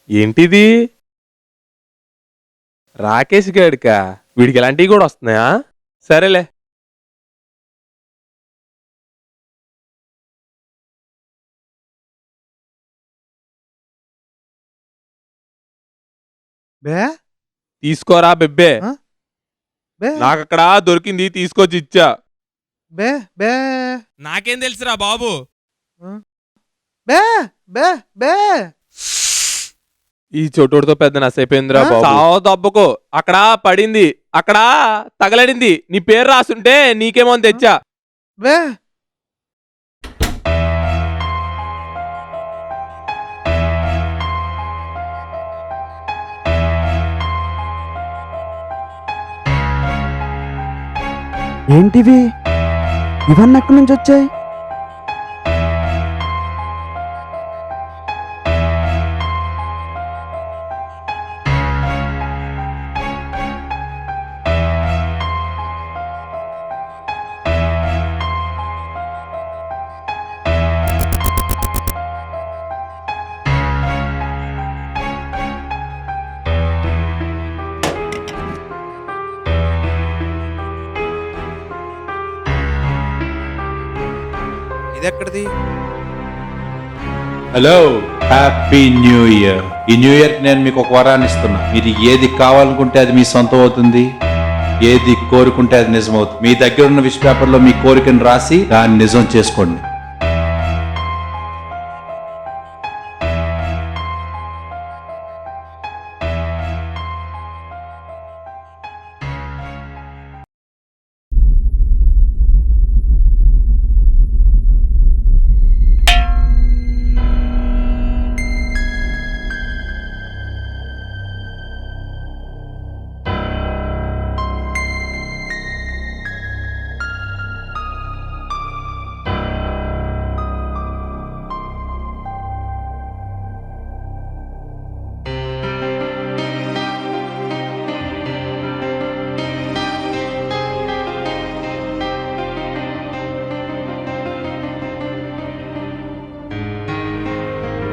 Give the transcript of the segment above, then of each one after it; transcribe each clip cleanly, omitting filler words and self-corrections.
ఏంటిది? రాకేష్ గాడికా? వీడికి ఇలాంటివి కూడా వస్తున్నాయా? సరేలే. బే తీసుకోరా బెబ్బే. ఆ? బే నాకక్కడ దొరికింది తీసుకొచ్చి ఇచ్చా. బే బే నాకేం తెలుసురా బాబు. ఆ? బే బే బే ఈ చోటుతో పెద్ద నసైపోయిందిరా ఆ? బాబు. సావ దబ్బకు. అక్కడ పడింది, అక్కడ తగలడింది. నీ పేరు రాసుంటే నీకేమో అని తెచ్చా. బే ఏంటివి ఇవన్నీ ఎక్కడి నుంచి వచ్చాయి? ఇది ఎక్కడిది? Hello, happy new year. ఈ న్యూ ఇయర్ నేను మీకు ఒక వరాన్ని ఇస్తున్నా. మీరు ఏది కావాలనుకుంటే అది మీ సొంతం అవుతుంది, ఏది కోరుకుంటే అది నిజం అవుతుంది. మీ దగ్గర ఉన్న విష్ పేపర్లో మీ కోరికను రాసి దాన్ని నిజం చేసుకోండి.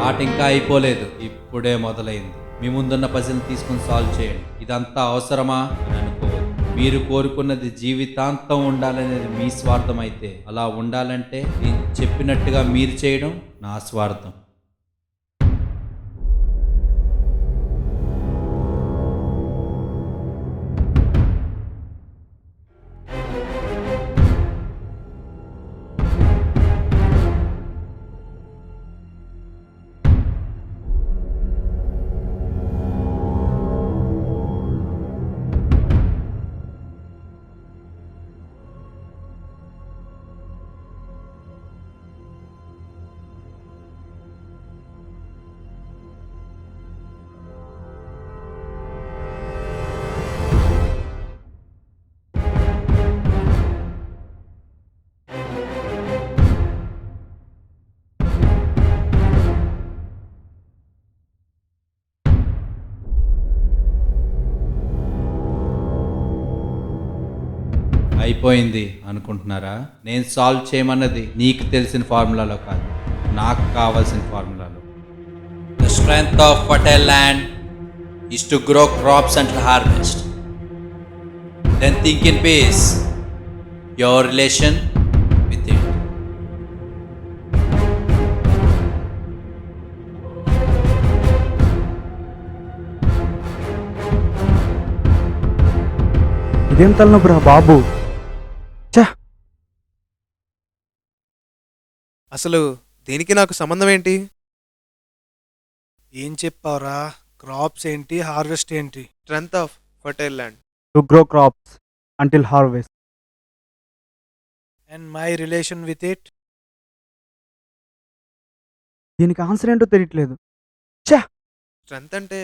ఆట ఇంకా అయిపోలేదు, ఇప్పుడే మొదలైంది. మీ ముందున్న పజిల్ని తీసుకుని సాల్వ్ చేయండి. ఇదంతా అవసరమా అని అనుకోవద్దు. మీరు కోరుకున్నది జీవితాంతం ఉండాలనేది మీ స్వార్థం అయితే, అలా ఉండాలంటే నేను చెప్పినట్టుగా మీరు చేయడం నా స్వార్థం. అయిపోయింది అనుకుంటున్నారా? నేను సాల్వ్ చేయమన్నది నీకు తెలిసిన ఫార్ములాలో కాదు, నాకు కావాల్సిన ఫార్ములాలో. The strength of fertile land is to grow crops and harvest. Then think in peace your relation with it. ఇదేం తలనొప్పిరా బాబు. అసలు దీనికి నాకు సంబంధం ఏంటి? ఏం చెప్పావురా? క్రాప్స్ ఏంటి, హార్వెస్ట్ ఏంటి? Strength of fertile land to grow crops until harvest. And my relation with it. దీనికి ఆన్సర్ ఏంటో తెలియట్లేదు. స్ట్రెంగ్త్ అంటే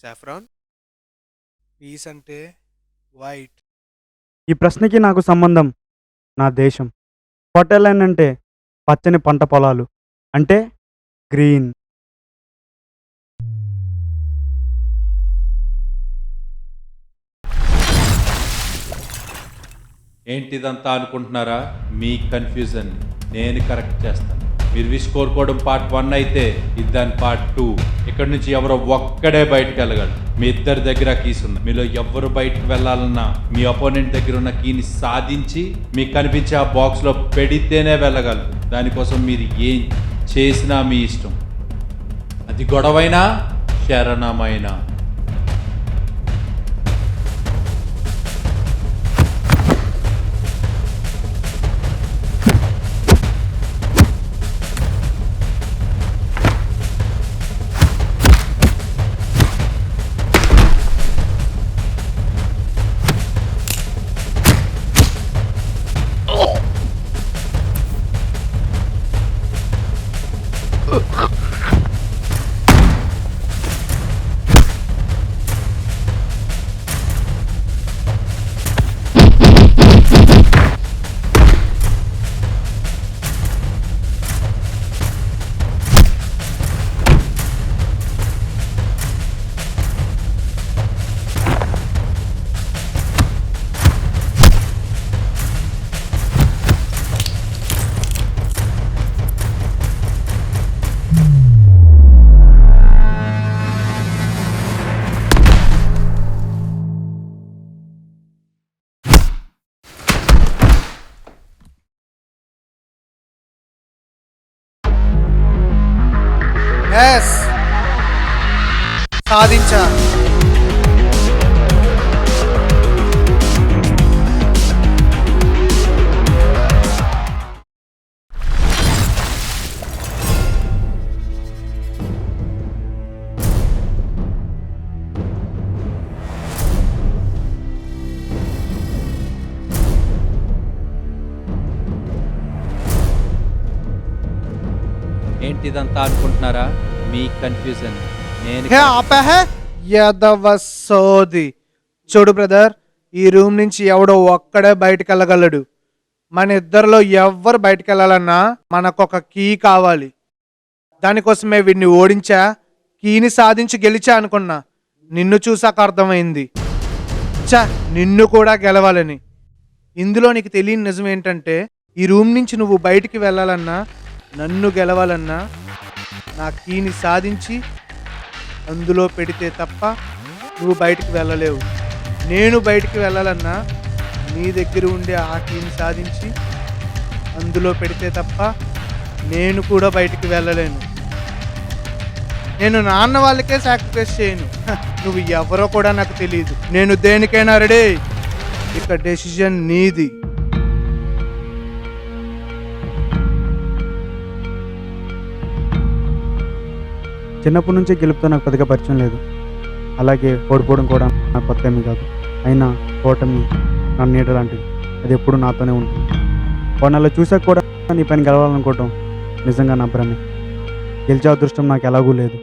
సాఫ్రాన్, పీస్ అంటే వైట్. ఈ ప్రశ్నకి నాకు సంబంధం నా దేశం. ఫర్టైల్ ల్యాండ్ అంటే పచ్చని పంట పొలాలు, అంటే గ్రీన్. ఏంటిదంతా అనుకుంటున్నారా? మీ కన్ఫ్యూజన్ నేను కరెక్ట్ చేస్తాను. మీరు విష్ కోరుకోవడం పార్ట్ 1 అయితే ఇది దాని పార్ట్ 2. ఇక్కడ నుంచి ఎవరో ఒక్కడే బయటకు వెళ్ళగలరు. మీ ఇద్దరి దగ్గర కీస్ ఉన్నాయి. మీలో ఎవరు బయటకు వెళ్ళాలన్నా మీ అపోనెంట్ దగ్గర ఉన్న కీని సాధించి మీకు కనిపించే ఆ బాక్స్ లో పెడితేనే వెళ్ళగలరు. దానికోసం మీరు ఏం చేసినా మీ ఇష్టం. అది గొడవైనా శరణమైనా. ఎస్, సాధించా. ఏంటిదంతా అనుకుంటున్నారా? మీ కన్ఫ్యూజన్. నేను హే ఆపే యదవ సోది. చూడు బ్రదర్, ఈ రూమ్ నుంచి ఎవడో ఒక్కడే బయటకు వెళ్ళగలడు. మన ఇద్దరిలో ఎవ్వరు బయటకు వెళ్ళాలన్నా మనకొక కీ కావాలి. దానికోసమే వీడిని ఓడించా, కీని సాధించి గెలిచా అనుకున్నా. నిన్ను చూసాక అర్థమైంది, నిన్ను కూడా గెలవాలని. ఇందులో నీకు తెలియని నిజం ఏంటంటే, ఈ రూమ్ నుంచి నువ్వు బయటికి వెళ్ళాలన్నా, నన్ను గెలవాలన్నా నా కీని సాధించి అందులో పెడితే తప్ప నువ్వు బయటికి వెళ్ళలేవు. నేను బయటికి వెళ్ళాలన్నా నీ దగ్గర ఉండే ఆ కీని సాధించి అందులో పెడితే తప్ప నేను కూడా బయటికి వెళ్ళలేను. నేను నాన్న వాళ్ళకే సాక్రిఫైస్ చేయను. నువ్వు ఎవరో కూడా నాకు తెలియదు. నేను దేనికైనా రెడీ. ఇక డెసిజన్ నీది. చిన్నప్పటి నుంచి గెలుపుతో నాకు పెద్దగా పరిచయం లేదు. అలాగే ఓడిపోవడం కూడా నాకు కొత్త ఏమీ కాదు. అయినా ఓటమి నా నీడ లాంటిది. అది ఎప్పుడు నాతోనే ఉంటుంది. వాడిని అలా చూసాక కూడా నీ పైన గెలవాలనుకోవటం నిజంగా నా భ్రమే. గెలిచే అదృష్టం నాకు ఎలాగూ లేదు.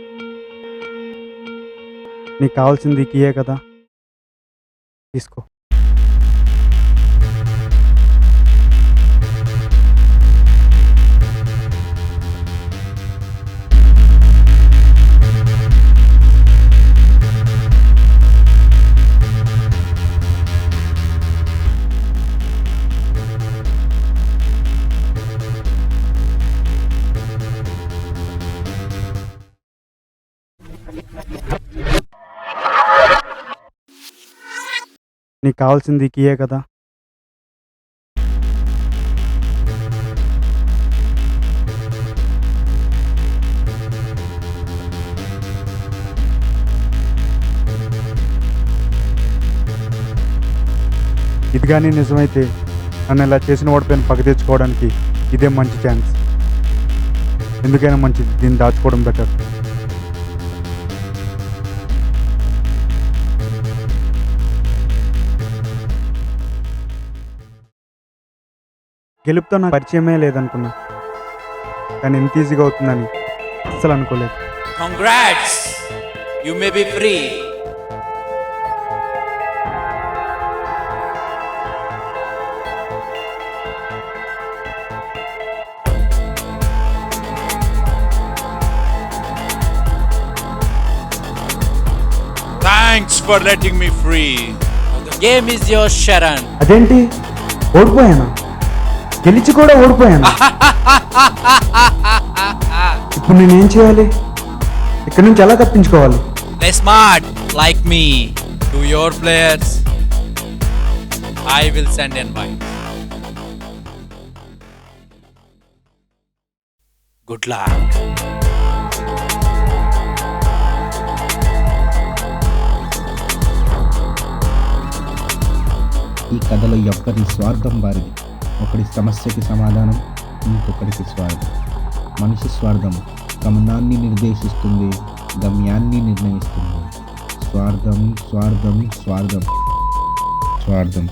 నీకు కావాల్సింది కీయే కదా, తీసుకో. నీకు కావాల్సింది కీయే కదా, ఇది కానీ నిజమైతే నన్ను ఇలా చేసిన ఓడిపోయిన పగ తెచ్చుకోవడానికి ఇదే మంచి ఛాన్స్. ఎందుకైనా మంచిది, దీన్ని దాచుకోవడం బెటర్. గెలుపుతో నాకు పరిచయమే లేదనుకున్నా, కానీ ఎంత ఈజీగా అవుతుందని అస్సలు అనుకోలేదు. Congrats! You may be free. Thanks for letting me free. The game is yours, Sharan. అదేంటి, ఓడిపోయానా? గెలిచి కూడా ఓడిపోయానా? ఇప్పుడు నేనేం చేయాలి? ఇక్కడి నుంచి ఎలా తప్పించుకోవాలి? Play smart like me. To your players, I will send invite. Good luck. ఈ కథలో ఒక్కరి స్వార్థం వారిది. ఒకరి సమస్యకి సమాధానం, ఇంకొకరికి స్వార్థం. మనిషి స్వార్థం గమనాన్ని నిర్దేశిస్తుంది, గమ్యాన్ని నిర్ణయిస్తుంది. స్వార్థం స్వార్థం స్వార్థం స్వార్థం